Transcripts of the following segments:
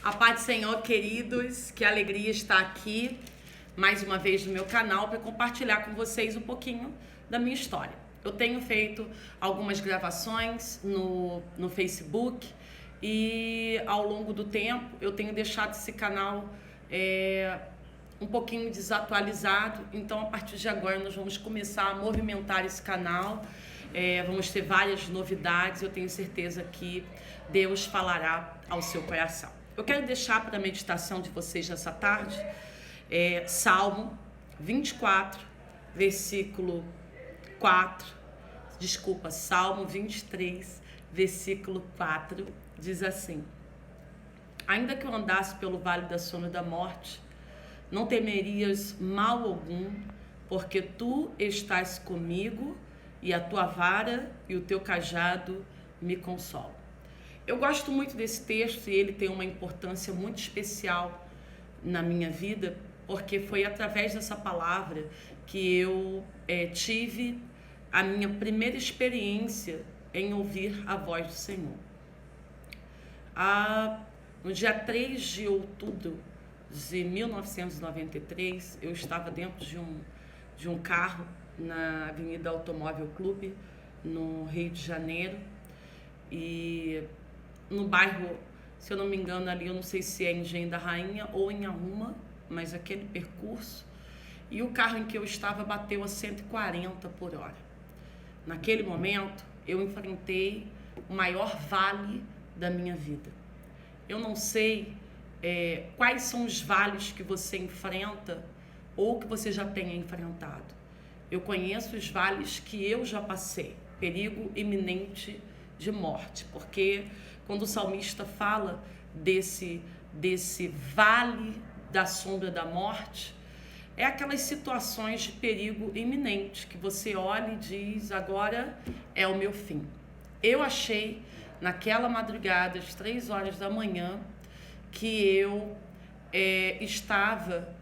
A paz do Senhor, queridos, que alegria estar aqui mais uma vez no meu canal para compartilhar com vocês um pouquinho da minha história. Eu tenho feito algumas gravações no Facebook e ao longo do tempo eu tenho deixado esse canal um pouquinho desatualizado, então a partir de agora nós vamos começar a movimentar esse canal. Vamos ter várias novidades, eu tenho certeza que Deus falará ao seu coração. Eu quero deixar para a meditação de vocês nessa tarde Salmo 24, versículo 4, Salmo 23, versículo 4, diz assim: ainda que eu andasse pelo vale da sombra da morte, não temerias mal algum, porque tu estás comigo, e a tua vara e o teu cajado me consolam. Eu gosto muito desse texto e ele tem uma importância muito especial na minha vida, porque foi através dessa palavra que eu tive a minha primeira experiência em ouvir a voz do Senhor. No dia 3 de outubro de 1993, eu estava dentro de um carro na Avenida Automóvel Clube, no Rio de Janeiro, e no bairro, se eu não me engano ali, eu não sei se é em Engenho da Rainha ou em Arruma, mas aquele percurso, e o carro em que eu estava bateu a 140 por hora. Naquele momento, eu enfrentei o maior vale da minha vida. Eu não sei quais são os vales que você enfrenta ou que você já tenha enfrentado. Eu conheço os vales que eu já passei, perigo iminente de morte, porque quando o salmista fala desse vale da sombra da morte, é aquelas situações de perigo iminente, que você olha e diz, agora é o meu fim. Eu achei, naquela madrugada, às 3 horas da manhã, que eu estava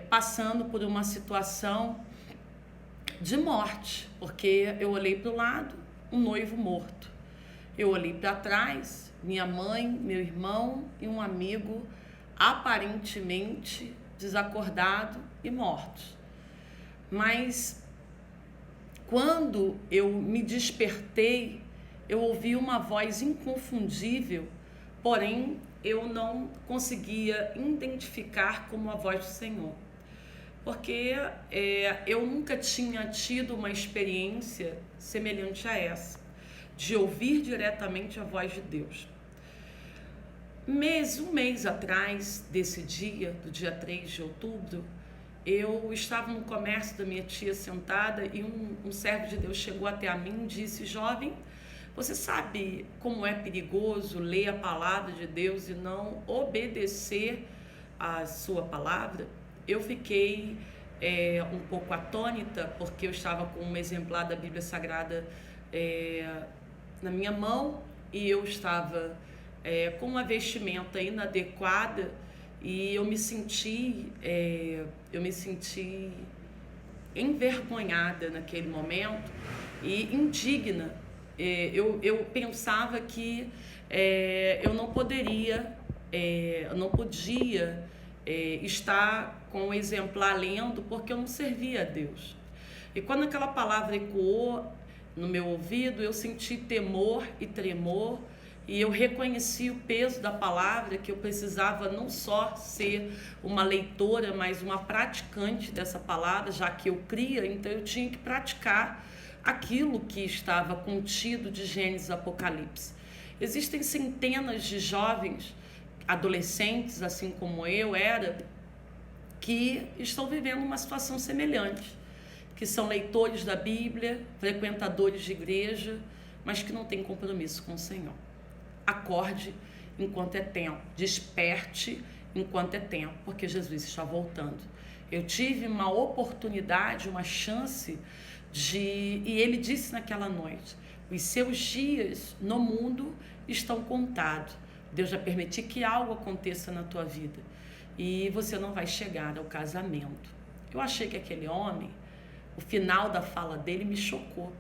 passando por uma situação de morte, porque eu olhei para o lado, um noivo morto. Eu olhei para trás, minha mãe, meu irmão e um amigo aparentemente desacordado e mortos. Mas quando eu me despertei, eu ouvi uma voz inconfundível, porém eu não conseguia identificar como a voz do Senhor. Porque eu nunca tinha tido uma experiência semelhante a essa, de ouvir diretamente a voz de Deus. Um mês atrás desse dia, do dia 3 de outubro, eu estava no comércio da minha tia sentada e um servo de Deus chegou até a mim e disse: jovem, você sabe como é perigoso ler a palavra de Deus e não obedecer a sua palavra? Eu fiquei um pouco atônita, porque eu estava com um exemplar da Bíblia Sagrada na minha mão e eu estava com uma vestimenta inadequada e eu me senti envergonhada naquele momento e indigna. Eu pensava que eu não podia estar com o exemplar lendo, porque eu não servia a Deus. E quando aquela palavra ecoou no meu ouvido, eu senti temor e tremor, e eu reconheci o peso da palavra, que eu precisava não só ser uma leitora, mas uma praticante dessa palavra, já que eu cria, então eu tinha que praticar aquilo que estava contido de Gênesis e Apocalipse. Existem centenas de jovens, adolescentes, assim como eu era, que estão vivendo uma situação semelhante, que são leitores da Bíblia, frequentadores de igreja, mas que não têm compromisso com o Senhor. Acorde enquanto é tempo, desperte enquanto é tempo, porque Jesus está voltando. Eu tive uma oportunidade, uma chance e ele disse naquela noite: os seus dias no mundo estão contados. Deus vai permitir que algo aconteça na tua vida e você não vai chegar ao casamento. Eu achei que aquele homem, o final da fala dele me chocou,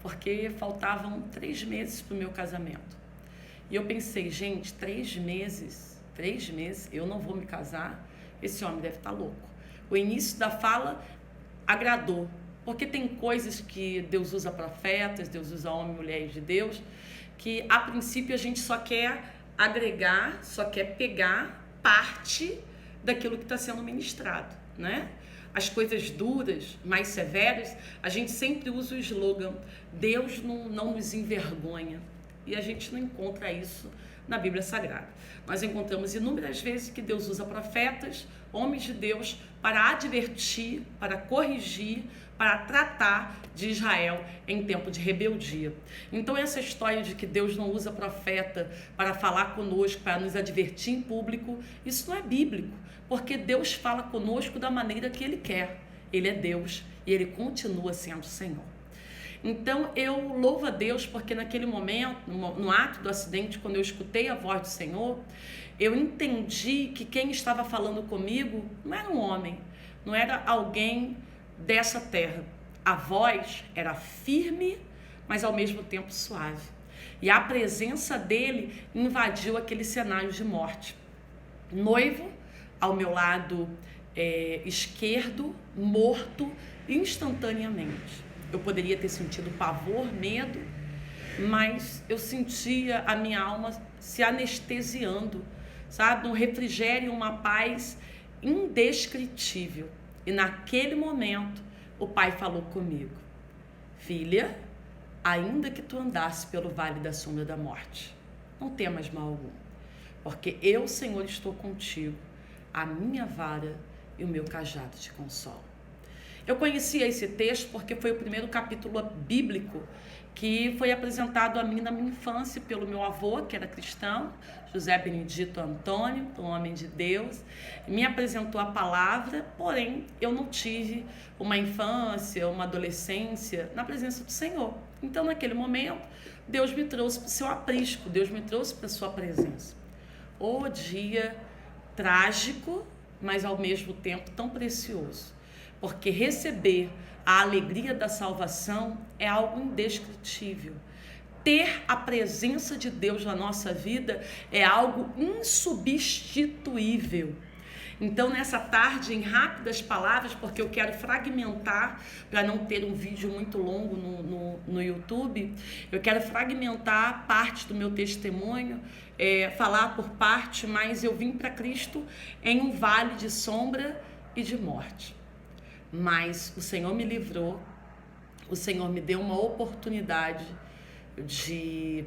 porque faltavam 3 meses para o meu casamento. E eu pensei, gente, 3 meses 3 meses, eu não vou me casar, esse homem deve estar louco. O início da fala agradou, porque tem coisas que Deus usa profetas, Deus usa homens e mulheres de Deus, que a princípio a gente só quer agregar, só quer pegar parte daquilo que está sendo ministrado, né? As coisas duras, mais severas, a gente sempre usa o slogan, Deus não nos envergonha. E a gente não encontra isso na Bíblia Sagrada. Nós encontramos inúmeras vezes que Deus usa profetas, homens de Deus, para advertir, para corrigir, para tratar de Israel em tempo de rebeldia. Então essa história de que Deus não usa profeta para falar conosco, para nos advertir em público, isso não é bíblico, porque Deus fala conosco da maneira que Ele quer. Ele é Deus e Ele continua sendo Senhor. Então eu louvo a Deus porque naquele momento, no ato do acidente, quando eu escutei a voz do Senhor, eu entendi que quem estava falando comigo não era um homem, não era alguém dessa terra. A voz era firme, mas ao mesmo tempo suave. E a presença dele invadiu aquele cenário de morte. Noivo, ao meu lado esquerdo, morto instantaneamente. Eu poderia ter sentido pavor, medo, mas eu sentia a minha alma se anestesiando, sabe? Um refrigério, uma paz indescritível. E naquele momento, o Pai falou comigo: filha, ainda que tu andasse pelo vale da sombra da morte, não temas mal algum, porque eu, Senhor, estou contigo, a minha vara e o meu cajado te consolam. Eu conhecia esse texto porque foi o primeiro capítulo bíblico que foi apresentado a mim na minha infância pelo meu avô, que era cristão, José Benedito Antônio, um homem de Deus. Me apresentou a palavra, porém eu não tive uma infância, uma adolescência na presença do Senhor. Então, naquele momento, Deus me trouxe para o seu aprisco, Deus me trouxe para a sua presença. O dia trágico, mas ao mesmo tempo tão precioso. Porque receber a alegria da salvação é algo indescritível. Ter a presença de Deus na nossa vida é algo insubstituível. Então, nessa tarde, em rápidas palavras, porque eu quero fragmentar, para não ter um vídeo muito longo no YouTube, eu quero fragmentar parte do meu testemunho, falar por parte, mas eu vim para Cristo em um vale de sombra e de morte. Mas o Senhor me livrou, o Senhor me deu uma oportunidade de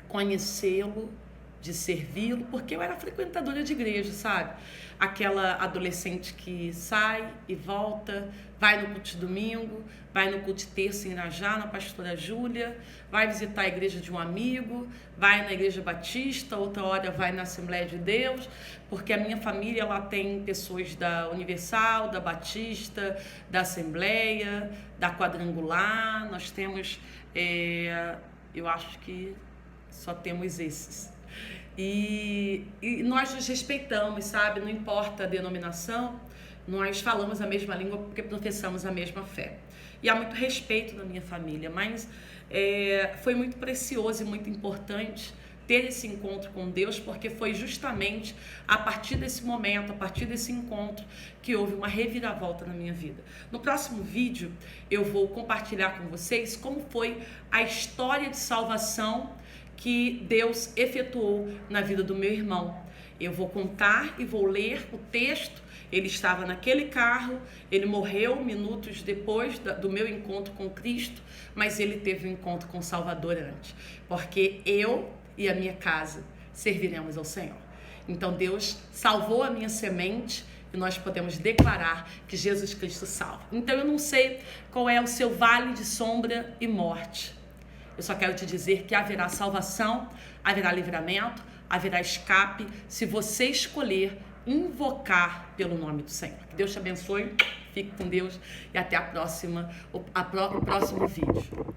conhecê-lo, de servi-lo, porque eu era frequentadora de igreja, sabe? Aquela adolescente que sai e volta, vai no culto de domingo, vai no culto de terça em Irajá, na pastora Júlia, vai visitar a igreja de um amigo, vai na igreja batista, outra hora vai na Assembleia de Deus, porque a minha família ela tem pessoas da Universal, da Batista, da Assembleia, da Quadrangular, nós temos, eu acho que só temos esses. E nós nos respeitamos, sabe? Não importa a denominação, nós falamos a mesma língua porque professamos a mesma fé. E há muito respeito na minha família, mas foi muito precioso e muito importante ter esse encontro com Deus, porque foi justamente a partir desse momento, a partir desse encontro, que houve uma reviravolta na minha vida. No próximo vídeo, eu vou compartilhar com vocês como foi a história de salvação que Deus efetuou na vida do meu irmão. Eu vou contar e vou ler o texto. Ele estava naquele carro, ele morreu minutos depois do meu encontro com Cristo, mas ele teve um encontro com o Salvador antes, porque eu e a minha casa serviremos ao Senhor. Então Deus salvou a minha semente e nós podemos declarar que Jesus Cristo salva. Então eu não sei qual é o seu vale de sombra e morte. Eu só quero te dizer que haverá salvação, haverá livramento, haverá escape, se você escolher invocar pelo nome do Senhor. Que Deus te abençoe, fique com Deus e até o próximo vídeo.